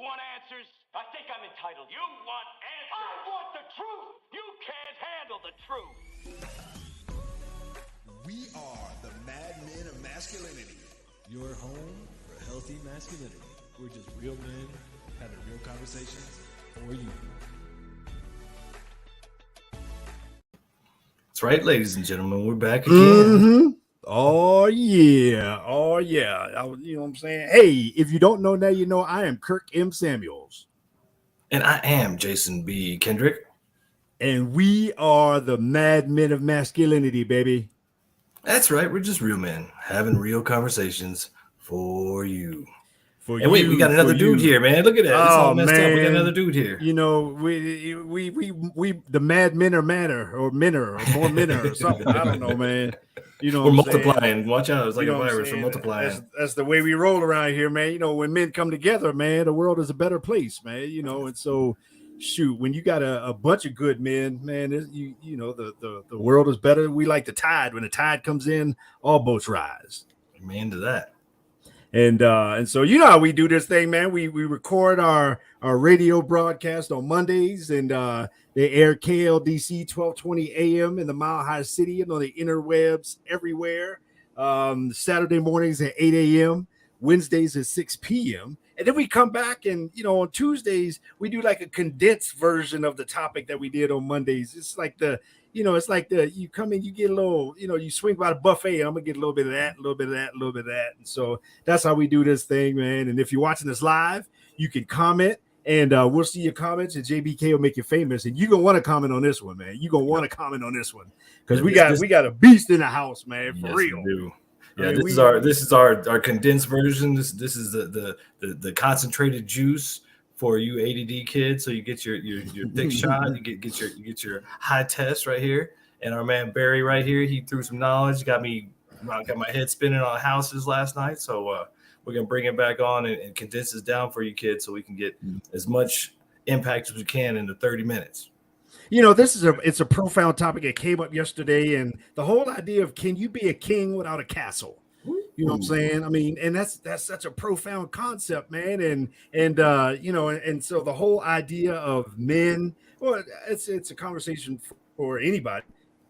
want answers? I think I'm entitled. You want answers? I want the truth. You can't handle the truth. We are the Mad Men of Masculinity. Your home for healthy masculinity. We're just real men having real conversations for you. That's right, ladies and gentlemen. We're back again. Mm-hmm. Oh, yeah. Oh, yeah. You know what I'm saying? Hey, if you don't know now, you know I am Kirk M. Samuels. And I am Jason B. Kendrick. And we are the Mad Men of Masculinity, baby. That's right. We're just real men having real conversations for you. For and wait, we got another dude here, man. Look at that. It's all messed up. We got another dude here. You know, we the Mad Men or Manner or Minner or more Minner or something. I don't know, man. You know, we're multiplying. Watch out. It's like a virus. We're multiplying. That's the way we roll around here, man. You know, when men come together, man, the world is a better place, man. You know, and so shoot, when you got a bunch of good men, man, you know, the world is better. We like the tide. When the tide comes in, all boats rise. Amen to that. And so you know how we do this thing, man. We record our radio broadcast on Mondays, and they air KLDC 1220 AM in the Mile High City and on the interwebs everywhere. Saturday mornings at 8 a.m., Wednesdays at 6 p.m. And then we come back and, you know, on Tuesdays, we do like a condensed version of the topic that we did on Mondays. It's like you come in, you get a little, you know, you swing by the buffet, and I'm gonna get a little bit of that, a little bit of that, a little bit of that. And so that's how we do this thing, man. And if you're watching this live, you can comment, and we'll see your comments, and JBK will make you famous. And you're gonna want to comment on this one, man. You're gonna want to comment on this one because we got a beast in the house, man, for real. We do. Yeah, this is our condensed version. This is the concentrated juice for you ADD kids. So you get your thick shot, you get your high test right here. And our man Barry right here, he threw some knowledge, got my head spinning on houses last night. So we're gonna bring it back on and condense this down for you kids so we can get as much impact as we can in the 30 minutes. You know, it's a profound topic. It came up yesterday, and the whole idea of can you be a king without a castle? You know what I'm saying? I mean, and that's such a profound concept, man. And you know, and so the whole idea of men, well, it's a conversation for anybody.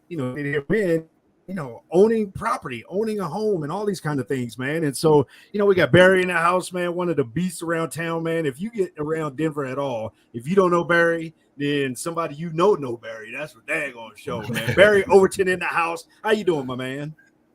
You know, men, you know, owning property, owning a home, and all these kind of things, man. And so, you know, we got Barry in the house, man, one of the beasts around town, man. If you get around Denver at all, if you don't know Barry, then somebody you know Barry. That's what daggone show, man. Barry Overton in the house. How you doing, my man?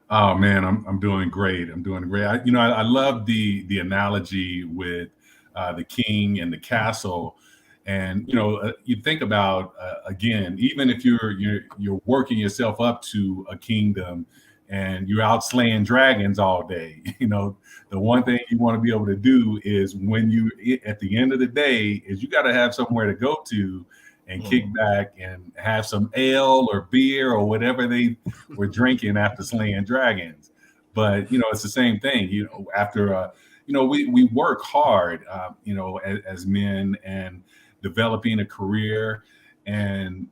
Oh man, I'm doing great. I'm doing great. I love the analogy with the king and the castle. And you think about again, even if you're working yourself up to a kingdom and you're out slaying dragons all day, the one thing you want to be able to do is when you at the end of the day is you got to have somewhere to go to and kick back and have some ale or beer or whatever they were drinking after slaying dragons. But it's the same thing. After we work hard, as men and developing a career, and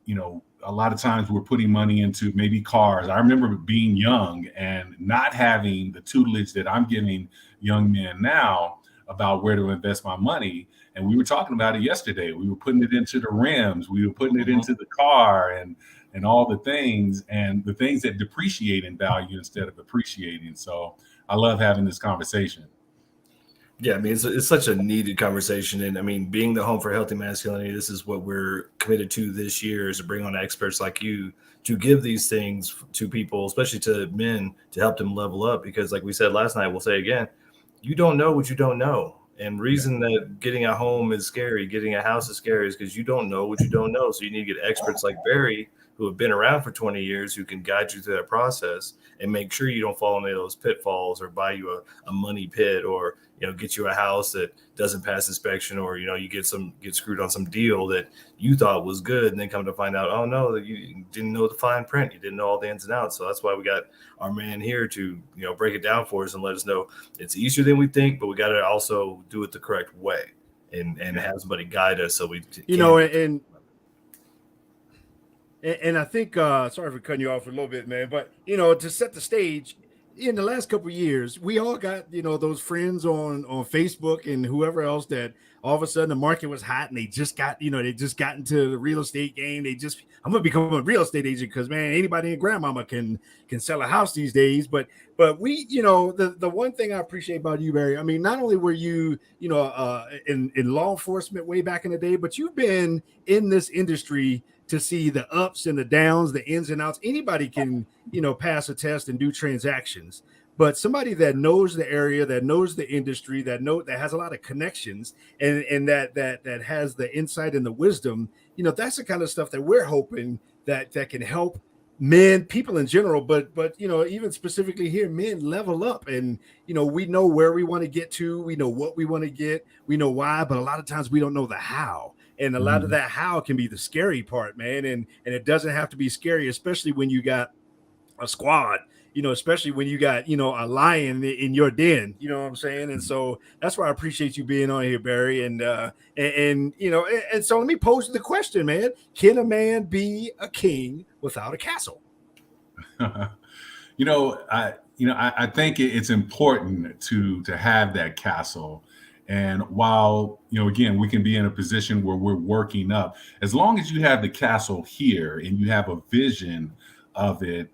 a lot of times we're putting money into maybe cars. I remember being young and not having the tutelage that I'm giving young men now about where to invest my money. And we were talking about it yesterday. We were putting it into the rims. We were putting it into the car and all the things that depreciate in value instead of appreciating. So I love having this conversation. Yeah, I mean, it's such a needed conversation. And I mean, being the home for healthy masculinity, this is what we're committed to this year, is to bring on experts like you to give these things to people, especially to men, to help them level up. Because like we said last night, we'll say again, you don't know what you don't know. And reason that getting a home is scary, getting a house is scary, is because you don't know what you don't know. So you need to get experts like Barry, who have been around for 20 years, who can guide you through that process and make sure you don't fall into those pitfalls or buy you a money pit, or get you a house that doesn't pass inspection, or you get screwed on some deal that you thought was good and then come to find out, oh no, you didn't know the fine print, you didn't know all the ins and outs. So that's why we got our man here to break it down for us and let us know it's easier than we think, but we got to also do it the correct way and have somebody guide us so we And I think, sorry for cutting you off a little bit, man, but, to set the stage, in the last couple of years, we all got, those friends on Facebook and whoever else that all of a sudden the market was hot and they just got into the real estate game. I'm gonna become a real estate agent because, man, anybody and grandmama can sell a house these days. But we, the one thing I appreciate about you, Barry, I mean, not only were you, in law enforcement way back in the day, but you've been in this industry to see the ups and the downs, the ins and outs. Anybody can, pass a test and do transactions, but somebody that knows the area, that knows the industry, that has a lot of connections, and that has the insight and the wisdom, that's the kind of stuff that we're hoping that can help men, people in general, but even specifically here, men level up. And we know where we want to get to, we know what we want to get, we know why, but a lot of times we don't know the how. And a lot of that how can be the scary part, man. And it doesn't have to be scary, especially when you got a squad, especially when you got, a lion in your den, you know what I'm saying? And so that's why I appreciate you being on here, Barry. And so let me pose the question, man. Can a man be a king without a castle? I think it's important to have that castle. And while, again, we can be in a position where we're working up, as long as you have the castle here and you have a vision of it,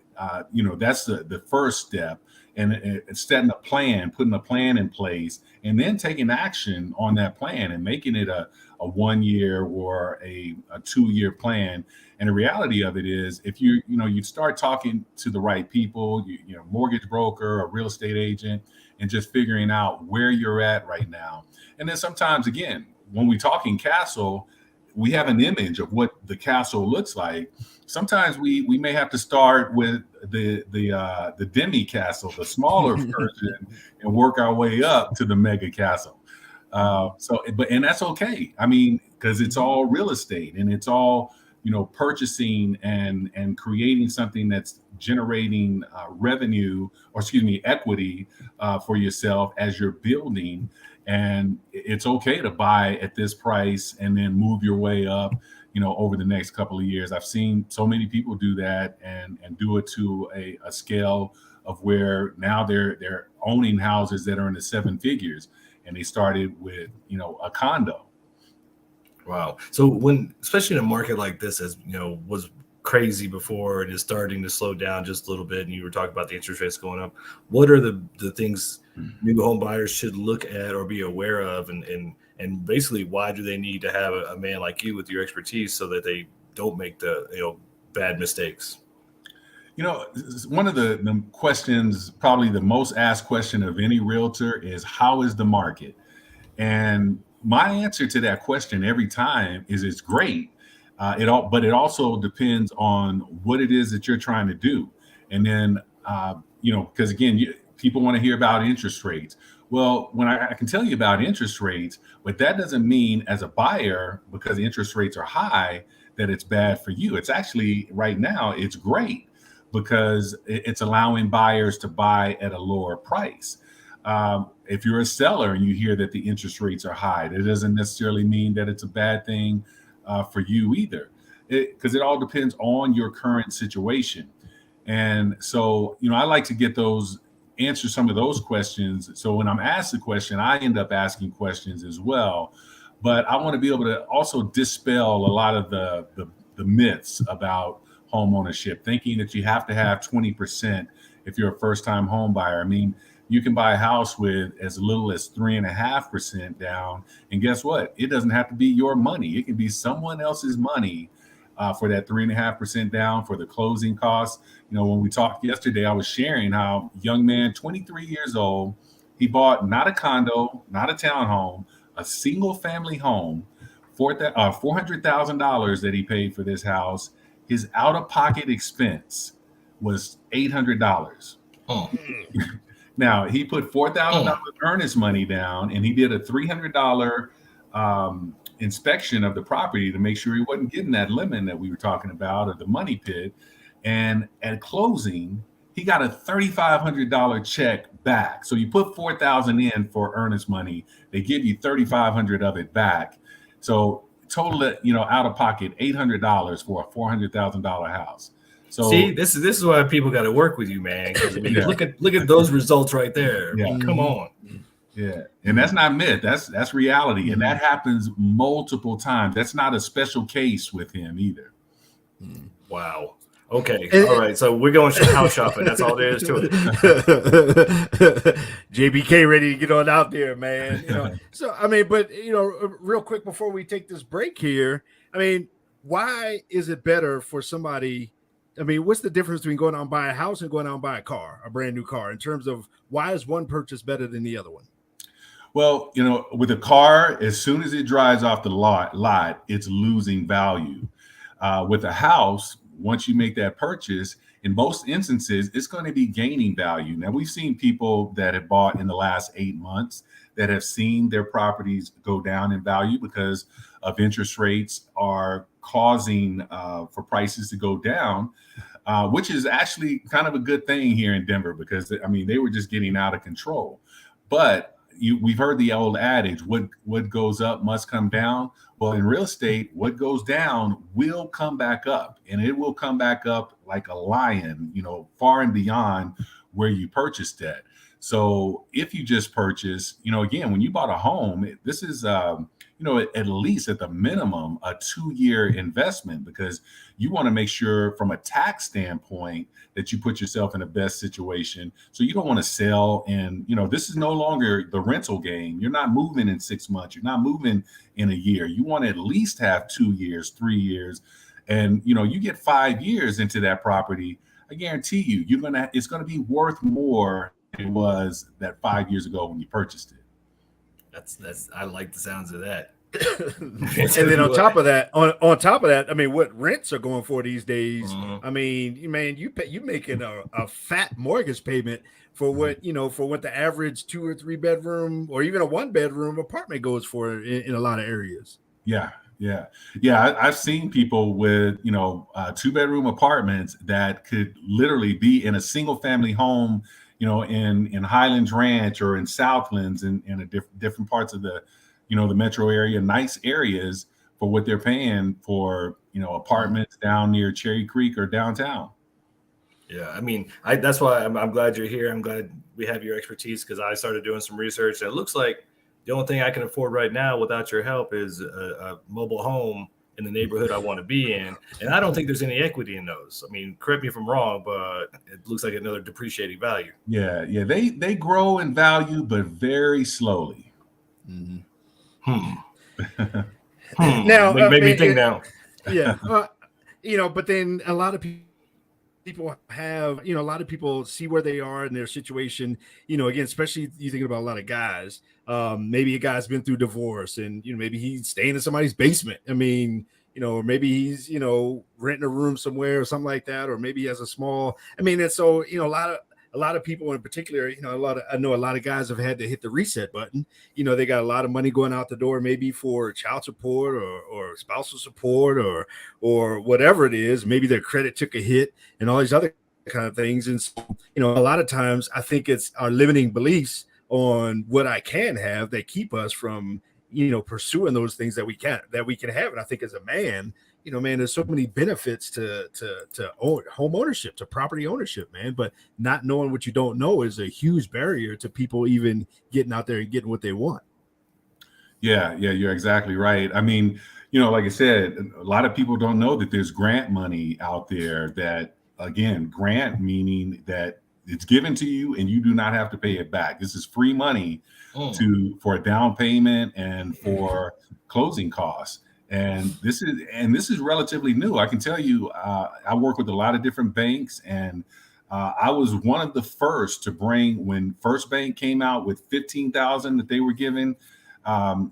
that's the first step. And it's setting a plan, putting a plan in place, and then taking action on that plan and making it a 1 year or a 2 year plan. And the reality of it is, if you start talking to the right people, mortgage broker, a real estate agent, and just figuring out where you're at right now. And then sometimes, again, when we're talking castle, we have an image of what the castle looks like. Sometimes we may have to start with the demi castle, the smaller version, and work our way up to the mega castle. And that's okay. I mean, because it's all real estate and it's all, purchasing and creating something that's generating revenue, or equity for yourself as you're building. And it's okay to buy at this price and then move your way up, over the next couple of years. I've seen so many people do that and do it to a scale of where now they're owning houses that are in the 7 figures, and they started with, a condo. Wow. So especially in a market like this, as was crazy before and is starting to slow down just a little bit, and you were talking about the interest rates going up, what are the things new home buyers should look at or be aware of, and basically why do they need to have a man like you with your expertise so that they don't make the bad mistakes? One of the questions, probably the most asked question of any realtor, is how is the market? And my answer to that question every time is it's great. But it also depends on what it is that you're trying to do. And then, because again, people want to hear about interest rates. Well, when I can tell you about interest rates, but that doesn't mean as a buyer, because interest rates are high, that it's bad for you. It's actually, right now, it's great because it's allowing buyers to buy at a lower price. If you're a seller and you hear that the interest rates are high, that doesn't necessarily mean that it's a bad thing for you either, because it all depends on your current situation. And so, I like to answer some of those questions. So when I'm asked the question, I end up asking questions as well. But I want to be able to also dispel a lot of the myths about home ownership, thinking that you have to have 20% if you're a first-time home buyer. I mean, you can buy a house with as little as 3.5% down. And guess what? It doesn't have to be your money. It can be someone else's money for that 3.5% down for the closing costs. When we talked yesterday, I was sharing how young man, 23 years old, he bought not a condo, not a townhome, a single family home, $400,000 that he paid for this house. His out-of-pocket expense was $800. Oh. Now, he put $4,000 earnest money down, and he did a $300 inspection of the property to make sure he wasn't getting that lemon that we were talking about, or the money pit. And at closing, he got a $3,500 check back. So you put $4,000 in for earnest money, they give you $3,500 of it back. So total, out of pocket $800 for a $400,000 house. So see, this is why people got to work with you, man. Because I mean, Yeah. look at those results right there. I mean, Yeah. come on. Yeah, and that's not myth. That's reality, and that happens multiple times. That's not a special case with him either. Wow. Okay. All right. So we're going house shopping. That's all there is to it. JBK ready to get on out there, man. You know, so I mean, but you know, real quick before we take this break here, I mean, why is it better for somebody? I mean, what's the difference between going out and buy a house and going out and buy a car, a brand new car, in terms of why is one purchase better than the other one? Well, you know, with a car, as soon as it drives off the lot, it's losing value. With a house, once you make that purchase, in most instances, it's going to be gaining value. Now, we've seen people that have bought in the last 8 months that have seen their properties go down in value because of interest rates are causing for prices to go down, which is actually kind of a good thing here in Denver because, I mean, they were just getting out of control. But we've heard the old adage, what goes up must come down. Well, in real estate, what goes down will come back up, and it will come back up like a lion, you know, far and beyond where you purchased it. So if you just purchase, you know, again, when you bought a home, this is, you know, at least at the minimum, a 2-year investment, because you want to make sure from a tax standpoint that you put yourself in the best situation. So you don't want to sell. And, you know, this is no longer the rental game. You're not moving in 6 months. You're not moving in a year. You want to at least have 2 years, 3 years. And, you know, you get 5 years into that property, I guarantee you, it's going to be worth more than it was that 5 years ago when you purchased it. That's I like the sounds of that. And then on top of that, I mean, what rents are going for these days? I mean, man, you making a fat mortgage payment for what, you know, for what the average 2 or 3 bedroom or even a 1 bedroom apartment goes for in a lot of areas. Yeah. I've seen people with, you know, 2-bedroom apartments that could literally be in a single family home, you know, in Highlands Ranch or in Southlands and in different parts of the, you know, the metro area, nice areas for what they're paying for, you know, apartments down near Cherry Creek or downtown. Yeah, I mean, that's why I'm glad you're here. I'm glad we have your expertise because I started doing some research. And it looks like the only thing I can afford right now without your help is a mobile home in the neighborhood I want to be in. And I don't think there's any equity in those. I mean, correct me if I'm wrong, but it looks like another depreciating value. Yeah. They grow in value, but very slowly. Now, Made me think now. Yeah. You know, but then a lot of people have, you know, a lot of people see where they are in their situation, you know, again, especially you thinking about a lot of guys. Maybe a guy's been through divorce and, you know, maybe he's staying in somebody's basement. I mean, you know, or maybe he's, you know, renting a room somewhere or something like that, or maybe he has a small, I mean, and so, you know, a lot of people in particular, you know, I know a lot of guys have had to hit the reset button. You know, they got a lot of money going out the door, maybe for child support or spousal support or whatever it is. Maybe their credit took a hit and all these other kind of things. And so, you know, a lot of times I think it's our limiting beliefs on what I can have that keep us from, you know, pursuing those things that we can have. And I think as a man, you know, man, there's so many benefits to home ownership, to property ownership, man. But not knowing what you don't know is a huge barrier to people even getting out there and getting what they want. Yeah, you're exactly right. I mean, you know, like I said, a lot of people don't know that there's grant money out there that, again, grant meaning that it's given to you and you do not have to pay it back. This is free money for a down payment and for closing costs. And this is relatively new. I can tell you, I work with a lot of different banks, and I was one of the first to bring when First Bank came out with $15,000 that they were giving,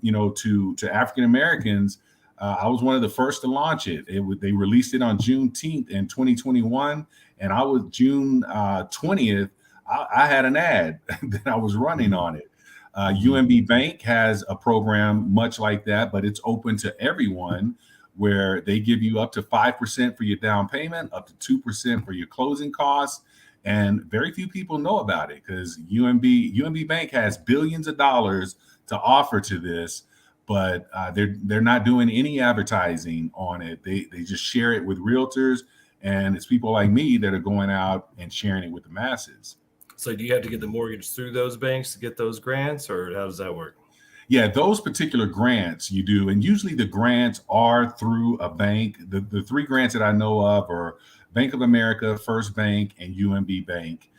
you know, to African Americans. I was one of the first to launch it. They released it on Juneteenth in 2021, and I was June 20th. I had an ad that I was running on it. UMB Bank has a program much like that, but it's open to everyone where they give you up to 5% for your down payment, up to 2% for your closing costs. And very few people know about it because UMB Bank has billions of dollars to offer to this, but they're not doing any advertising on it. They just share it with realtors And it's people like me that are going out and sharing it with the masses. So do you have to get the mortgage through those banks to get those grants, or how does that work? Yeah, those particular grants you do. And usually the grants are through a bank. The three grants that I know of are Bank of America, First Bank, and UMB Bank.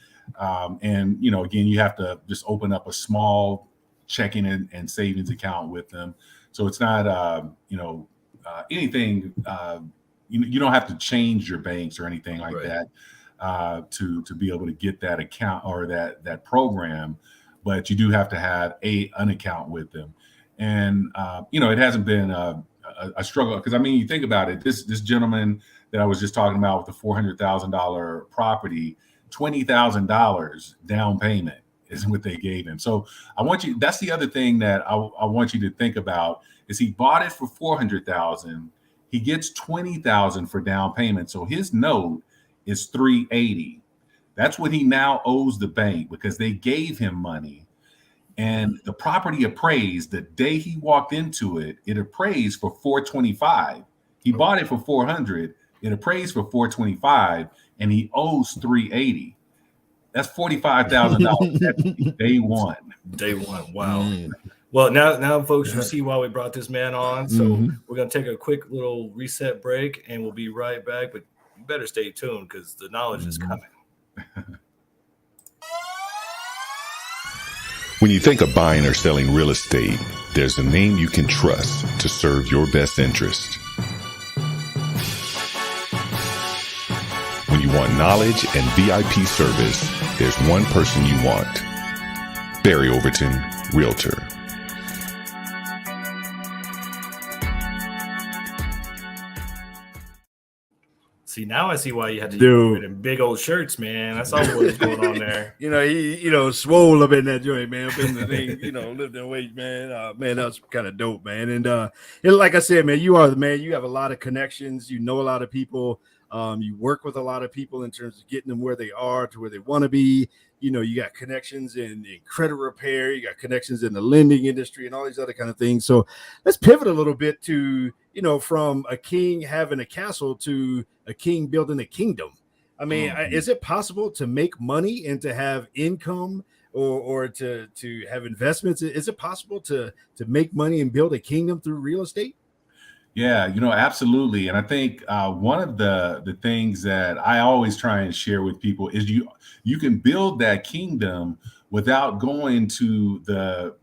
And, again, you have to just open up a small checking and savings account with them. So it's not, anything, you don't have to change your banks or anything like Right. that to be able to get that account or that program. But you do have to have an account with them. And, it hasn't been a struggle because, you think about it, this gentleman that I was just talking about with the $400,000 property, $20,000 down payment is what they gave him. So that's the other thing that I want you to think about is he bought it for $400,000. He gets $20,000 for down payment. So his note is $380,000. That's what he now owes the bank because they gave him money. And the property appraised the day he walked into it. It appraised for $425,000. He bought it for $400,000. It appraised for $425,000, and he owes $380,000. That's $45,000 day one. Day one. Wow. Well, now, folks, you see why we brought this man on. So we're going to take a quick little reset break, and we'll be right back. But you better stay tuned because the knowledge is coming. When you think of buying or selling real estate, there's a name you can trust to serve your best interest. When you want knowledge and VIP service, there's one person you want. Barry Overton, Realtor. See, now I see why you had to use in big old shirts, man. I saw what was going on there. He swole up in that joint, man. Up in the thing, lifting weights, man. Man, that's kind of dope, man. And like I said, man, you are the man. You have a lot of connections. You know a lot of people. You work with a lot of people in terms of getting them where they are to where they want to be. You got connections in credit repair. You got connections in the lending industry and all these other kind of things. So let's pivot a little bit to, from a king having a castle to a king building a kingdom. Is it possible to make money and to have income or to have investments? Is it possible to make money and build a kingdom through real estate? Yeah, absolutely. And I think one of the things that I always try and share with people is you can build that kingdom without going to the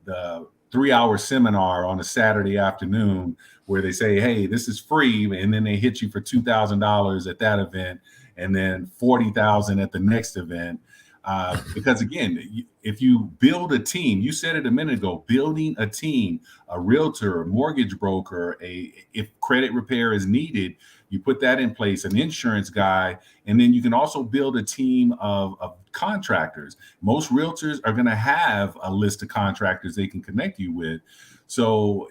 3-hour seminar on a Saturday afternoon where they say, hey, this is free. And then they hit you for $2,000 at that event and then $40,000 at the next event. Because again, if you build a team, you said it a minute ago, building a team, a realtor, a mortgage broker, if credit repair is needed, you put that in place, an insurance guy, and then you can also build a team of contractors. Most realtors are going to have a list of contractors they can connect you with. So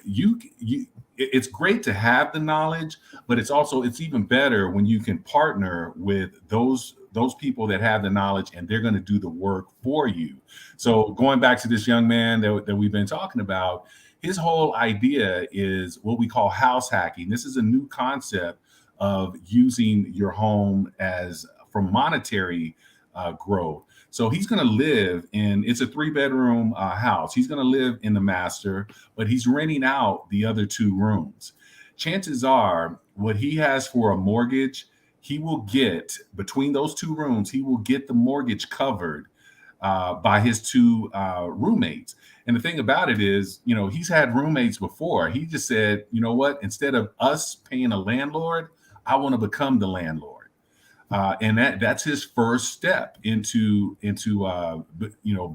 it's great to have the knowledge, but it's even better when you can partner with those people that have the knowledge and they're going to do the work for you. So going back to this young man that we've been talking about, his whole idea is what we call house hacking. This is a new concept of using your home for monetary growth. So he's going to live it's a 3-bedroom house. He's going to live in the master, but he's renting out the other 2 rooms. Chances are what he has for a mortgage, he will get between those 2 rooms, he will get the mortgage covered by his 2 roommates. And the thing about it is, he's had roommates before. He just said, you know what, instead of us paying a landlord, I want to become the landlord. And that's his first step into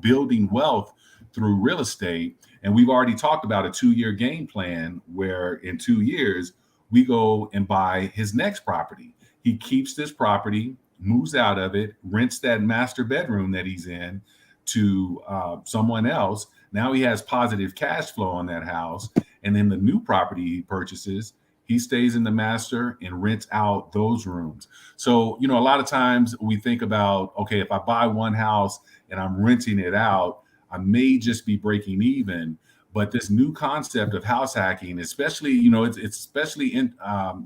building wealth through real estate. And we've already talked about a 2-year game plan where in 2 years, we go and buy his next property. He keeps this property, moves out of it, rents that master bedroom that he's in to someone else. Now he has positive cash flow on that house. And then the new property he purchases, he stays in the master and rents out those rooms. So, a lot of times we think about, okay, if I buy one house and I'm renting it out, I may just be breaking even. But this new concept of house hacking, especially, it's especially in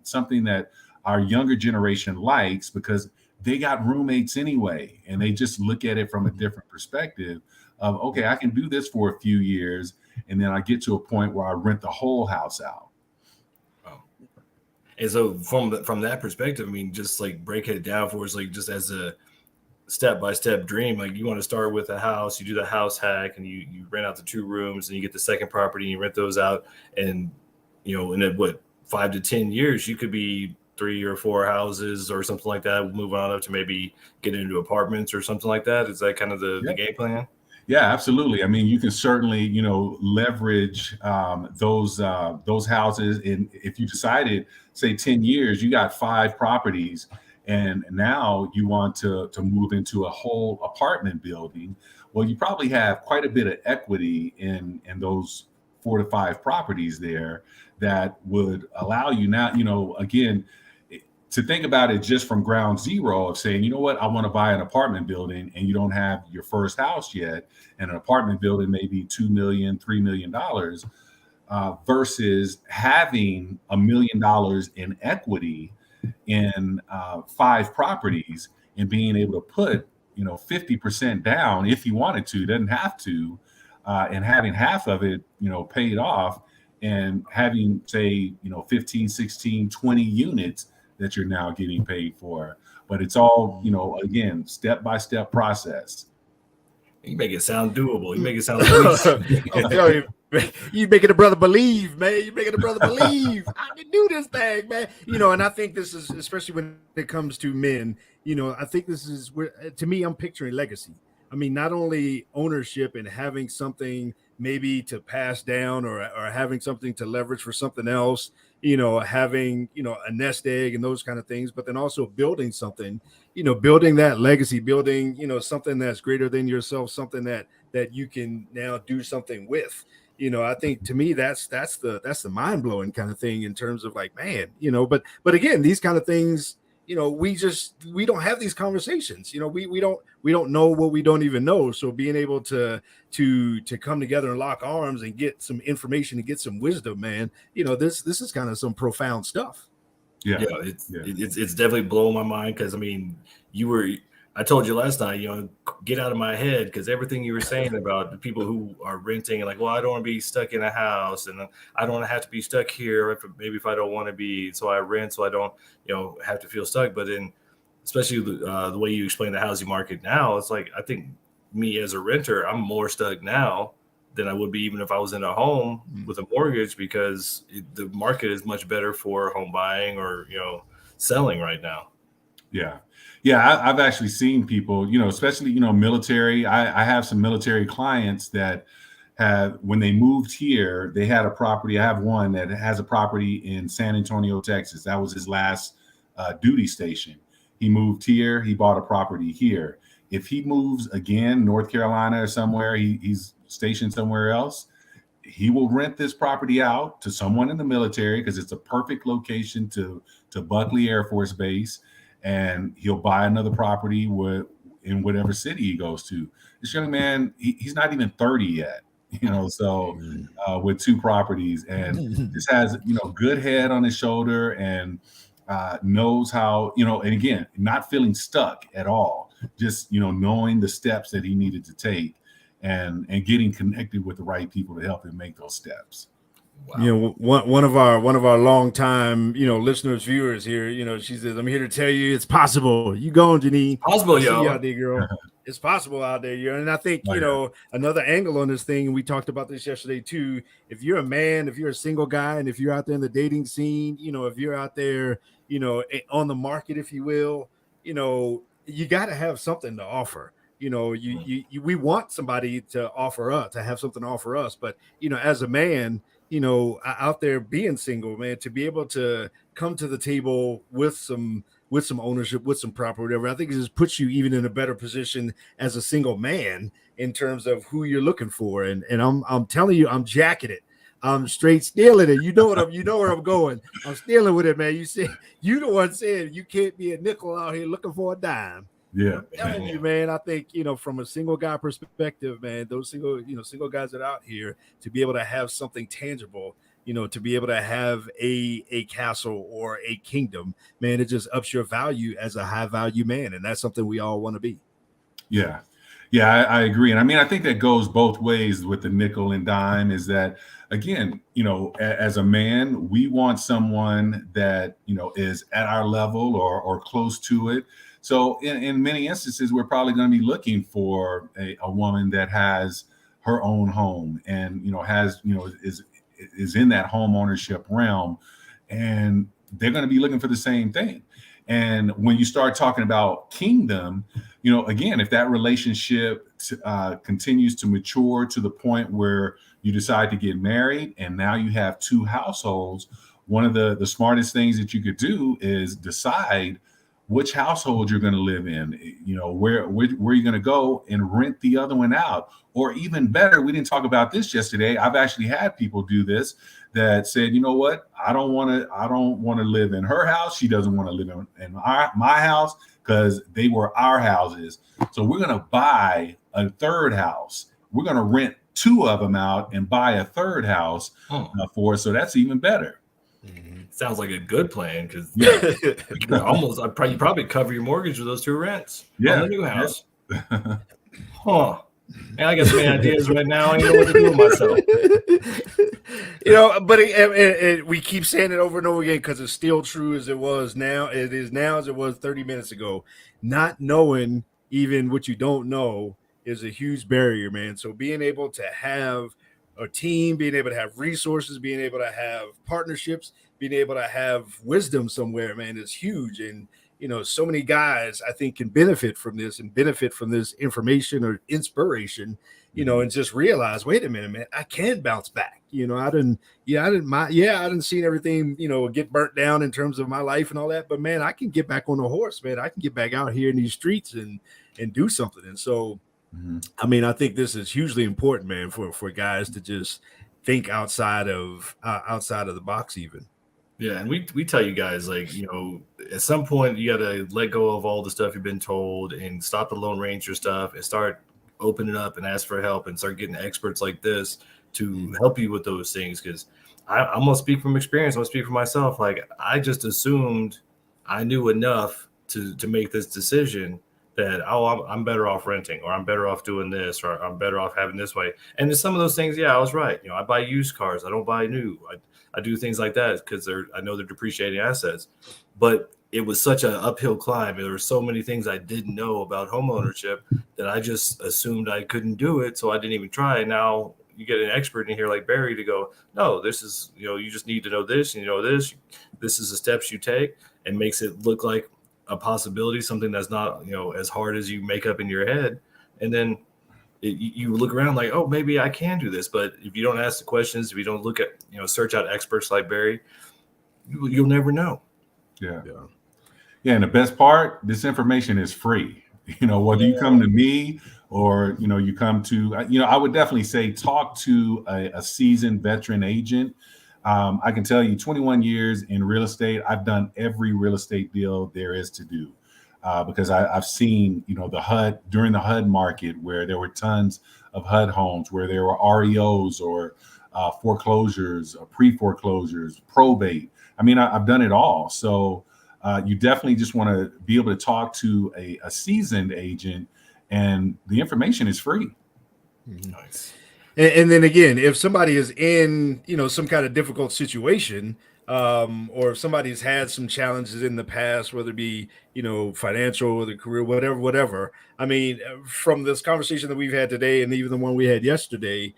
something that our younger generation likes, because they got roommates anyway, and they just look at it from a different perspective of, okay, I can do this for a few years, and then I get to a point where I rent the whole house out. And so from that perspective, I mean, just like breaking it down for us, like just as a step-by-step dream, like you want to start with a house, you do the house hack, and you rent out the 2 rooms, and you get the second property and you rent those out, and in 5 to 10 years you could be 3 or 4 houses or something like that, moving on up to maybe get into apartments or something like that. Is that kind of the game plan? Yeah, absolutely. I mean, you can certainly, leverage those houses. And if you decided, say, 10 years, you got 5 properties, and now you want to move into a whole apartment building. Well, you probably have quite a bit of equity in those 4 to 5 properties there that would allow you now, again, to think about it just from ground zero of saying, you know what, I want to buy an apartment building, and you don't have your first house yet, and an apartment building maybe $2 million, $3 million, versus having $1 million in equity in 5 properties and being able to put 50% down if you wanted to, doesn't have to, and having half of it paid off, and having, say, 15, 16, 20 units that you're now getting paid for. But it's all, again, step-by-step process. You make it sound doable. You make it sound easy. I'm telling you making a brother believe, man. You making a brother believe I can do this thing, man. And I think this is, especially when it comes to men, I think this is where, to me, I'm picturing legacy. I mean, not only ownership and having something maybe to pass down, or having something to leverage for something else, having, a nest egg and those kind of things, but then also building something, building that legacy, building, something that's greater than yourself, something that you can now do something with. I think, to me, that's the mind blowing kind of thing, in terms of like, man, but again, these kind of things, we don't have these conversations. We don't know what we don't even know. So being able to come together and lock arms and get some information and get some wisdom, man, this is kind of some profound stuff. Yeah, it's definitely blowing my mind, because I mean, I told you last night, get out of my head, because everything you were saying about the people who are renting, and like, well, I don't want to be stuck in a house, and I don't want to have to be stuck here if I don't want to be, so I rent, so I don't have to feel stuck. But then, especially the way you explain the housing market now, it's like, I think me as a renter, I'm more stuck now than I would be even if I was in a home with a mortgage, because the market is much better for home buying or selling right now. Yeah, I've actually seen people, especially, military. I have some military clients that have, when they moved here, they had a property. I have one that has a property in San Antonio, Texas. That was his last duty station. He moved here. He bought a property here. If he moves again, North Carolina or somewhere, he's stationed somewhere else, he will rent this property out to someone in the military, because it's a perfect location to Buckley Air Force Base. And he'll buy another property in whatever city he goes to. This young man, he's not even 30 yet, so with 2 properties, and just has, good head on his shoulder, and knows how, and again, not feeling stuck at all, just, knowing the steps that he needed to take, and getting connected with the right people to help him make those steps. Wow. One of our longtime, listeners, viewers here, she says, I'm here to tell you it's possible. You going, Janine? Possible, yo. See you out there, girl. It's possible out there, and I think, another angle on this thing, and we talked about this yesterday too, if you're a man, if you're a single guy, and if you're out there in the dating scene, if you're out there, on the market, if you will, you got to have something to offer. We want somebody to have something to offer us, but, as a man, out there being single, man, to be able to come to the table with some ownership, with some property, whatever, I think it just puts you even in a better position as a single man in terms of who you're looking for. And I'm telling you, I'm jacking it. I'm straight stealing it. You know where I'm going. I'm stealing with it, man. You the one said you can't be a nickel out here looking for a dime. Yeah, I'm telling you, man. I think from a single guy perspective, man, those single guys that are out here, to be able to have something tangible, to be able to have a castle or a kingdom, man, it just ups your value as a high value man. And that's something we all want to be. Yeah. Yeah, I agree. And I mean, I think that goes both ways with the nickel and dime is that, again, as a man, we want someone that, is at our level or close to it. So in many instances, we're probably going to be looking for a woman that has her own home and, is in that home ownership realm. And they're going to be looking for the same thing. And when you start talking about kingdom, again, if that relationship continues to mature to the point where you decide to get married and now you have two households, one of the smartest things that you could do is decide which household you're going to live in, where you're going to go and rent the other one out. Or even better, we didn't talk about this yesterday. I've actually had people do this that said, you know what, I don't want to live in her house. She doesn't want to live in my house because they were our houses. So we're going to buy a third house. We're going to rent two of them out and buy a third house for us. So that's even better. Sounds like a good plan because you probably cover your mortgage with those two rents. Yeah, on the new house. Huh. Man, I got so many ideas right now. I don't know what to do with myself. But we keep saying it over and over again because it's still true as it was now. It is now as it was 30 minutes ago. Not knowing even what you don't know is a huge barrier, man. So being able to have a team, being able to have resources, being able to have partnerships, being able to have wisdom somewhere, man, is huge. And, so many guys I think can benefit from this information or inspiration, and just realize, wait a minute, man, I can bounce back. I didn't see everything, get burnt down in terms of my life and all that, but man, I can get back on the horse, man. I can get back out here in these streets and do something. And so, I mean, I think this is hugely important, man, for guys to just think outside of the box even. Yeah, and we tell you guys, like, at some point you got to let go of all the stuff you've been told and stop the Lone Ranger stuff and start opening up and ask for help and start getting experts like this to help you with those things. Because I'm going to speak from experience. I'm going to speak for myself. Like, I just assumed I knew enough to make this decision that, I'm better off renting, or I'm better off doing this, or I'm better off having this way. And in some of those things, yeah, I was right. I buy used cars. I don't buy new. I do things like that because I know they're depreciating assets. But it was such an uphill climb. There were so many things I didn't know about home ownership that I just assumed I couldn't do it. So I didn't even try. And now you get an expert in here like Barry to go, no, this is, you just need to know this, and this. This is the steps you take, and makes it look like a possibility, something that's not, as hard as you make up in your head. And then you look around like, oh, maybe I can do this. But if you don't ask the questions, if you don't look at, search out experts like Barry, you'll never know. Yeah. And the best part, this information is free. Whether you come to me or, you come to, I would definitely say talk to a seasoned veteran agent. I can tell you 21 years in real estate, I've done every real estate deal there is to do. Because I've seen, during the HUD market where there were tons of HUD homes, where there were REOs or foreclosures, pre-foreclosures, probate. I mean, I've done it all. So you definitely just want to be able to talk to a seasoned agent, and the information is free. Nice. And then again, if somebody is in, some kind of difficult situation, or if somebody's had some challenges in the past, whether it be, financial or the career, whatever. I mean, from this conversation that we've had today, and even the one we had yesterday,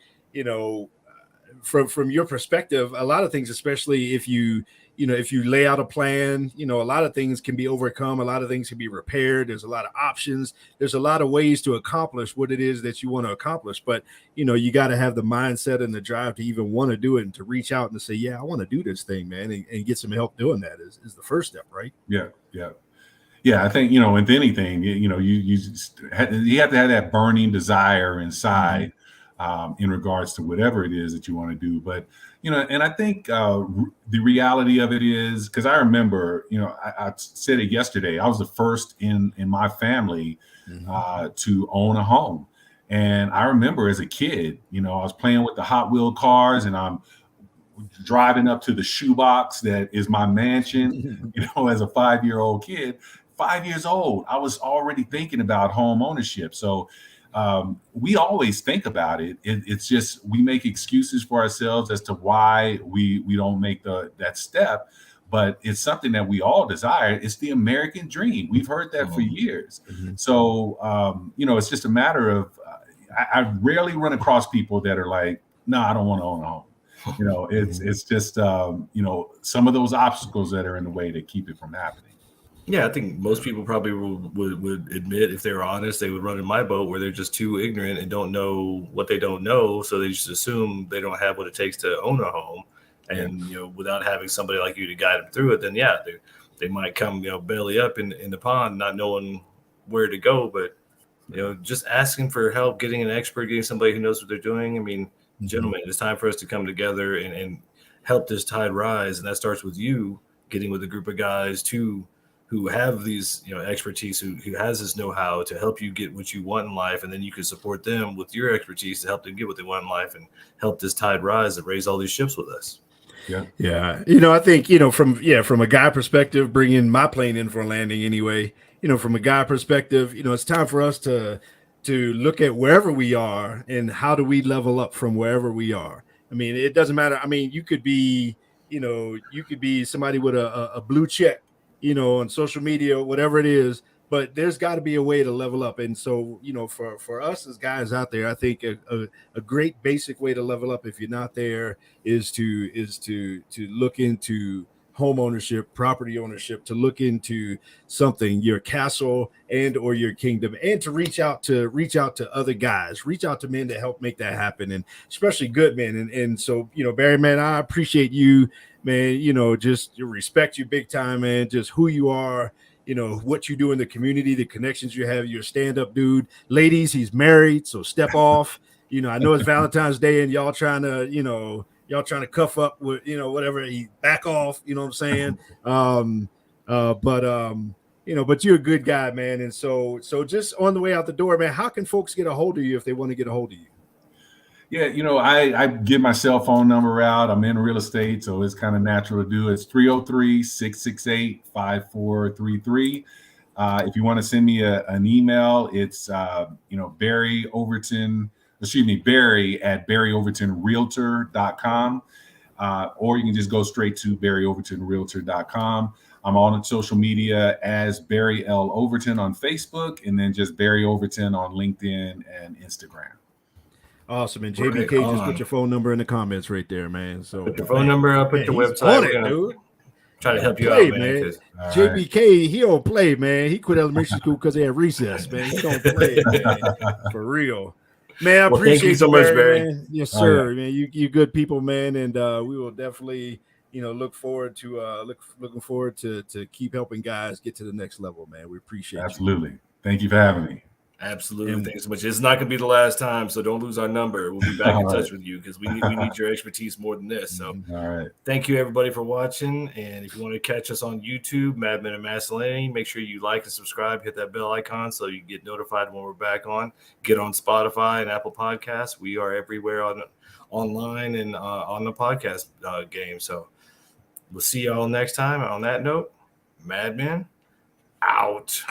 from your perspective, a lot of things, especially if you lay out a plan, a lot of things can be overcome. A lot of things can be repaired. There's a lot of options. There's a lot of ways to accomplish what it is that you want to accomplish. But, you got to have the mindset and the drive to even want to do it and to reach out and to say, yeah, I want to do this thing, man, and get some help doing that is the first step, right? Yeah. I think, with anything, you have to have that burning desire inside. In regards to whatever it is that you want to do. But, and I think the reality of it is, because I remember, I said it yesterday, I was the first in my family to own a home. And I remember as a kid, I was playing with the Hot Wheel cars, and I'm driving up to the shoebox that is my mansion, as a 5-year-old kid. 5 years old, I was already thinking about home ownership. So we always think about it. It's just we make excuses for ourselves as to why we don't make that step. But it's something that we all desire. It's the American dream. We've heard that for years. So it's just a matter of I rarely run across people that are like, no, I don't want to own a home. It's just some of those obstacles that are in the way that keep it from happening. Yeah, I think most people probably would admit, if they were honest, they would run in my boat where they're just too ignorant and don't know what they don't know. So they just assume they don't have what it takes to own a home. And, without having somebody like you to guide them through it, then, yeah, they might come, belly up in the pond, not knowing where to go. But, just asking for help, getting an expert, getting somebody who knows what they're doing. I mean, gentlemen, it's time for us to come together and help this tide rise. And that starts with you getting with a group of guys who have these, expertise, who has this know-how to help you get what you want in life. And then you can support them with your expertise to help them get what they want in life and help this tide rise and raise all these ships with us. Yeah. Yeah. I think, from a guy perspective, bringing my plane in for a landing anyway, from a guy perspective, it's time for us to look at wherever we are and how do we level up from wherever we are. I mean, it doesn't matter. I mean, you could be somebody with a blue check, on social media, whatever it is, but there's got to be a way to level up. And so, for us as guys out there, I think a great basic way to level up, if you're not there, is to look into home ownership, property ownership, to look into something, your castle and or your kingdom, and to reach out to other guys, reach out to men to help make that happen, and especially good men. And so, Barry, man, I appreciate you, man, just respect you big time, man, just who you are, what you do in the community, the connections you have. You're a stand-up dude. Ladies, he's married, so step off. I know it's Valentine's Day and y'all trying to cuff up with, whatever, he back off, you know what I'm saying? But you're a good guy, man. And so just on the way out the door, man, how can folks get a hold of you if they want to get a hold of you? Yeah, I give my cell phone number out. I'm in real estate, so it's kind of natural to do. It's 303-668-5433. If you want to send me an email, it's Barry at barryovertonrealtor.com. Or you can just go straight to barryovertonrealtor.com. I'm on social media as Barry L. Overton on Facebook, and then just Barry Overton on LinkedIn and Instagram. Awesome. And JBK, just put your phone number in the comments right there, man. So put your phone number up, put your website, dude. Try to help you out, man. JBK, he don't play, man. He quit elementary school because they had recess, man. He don't play, man. For real. Man, I appreciate thank you so much, Barry. Man. Yes, sir. Man, you good people, man, and we will definitely, look forward to looking forward to keep helping guys get to the next level, man. We appreciate you. Absolutely. Thank you for having me. Absolutely. Thanks so much. It's not going to be the last time, so don't lose our number. We'll be back in touch with you because we need your expertise more than this. So, all right. Thank you, everybody, for watching. And if you want to catch us on YouTube, Men of Masculinity, make sure you like and subscribe, hit that bell icon so you get notified when we're back on. Get on Spotify and Apple Podcasts. We are everywhere online and on the podcast game. So, we'll see y'all next time. On that note, Madmen out.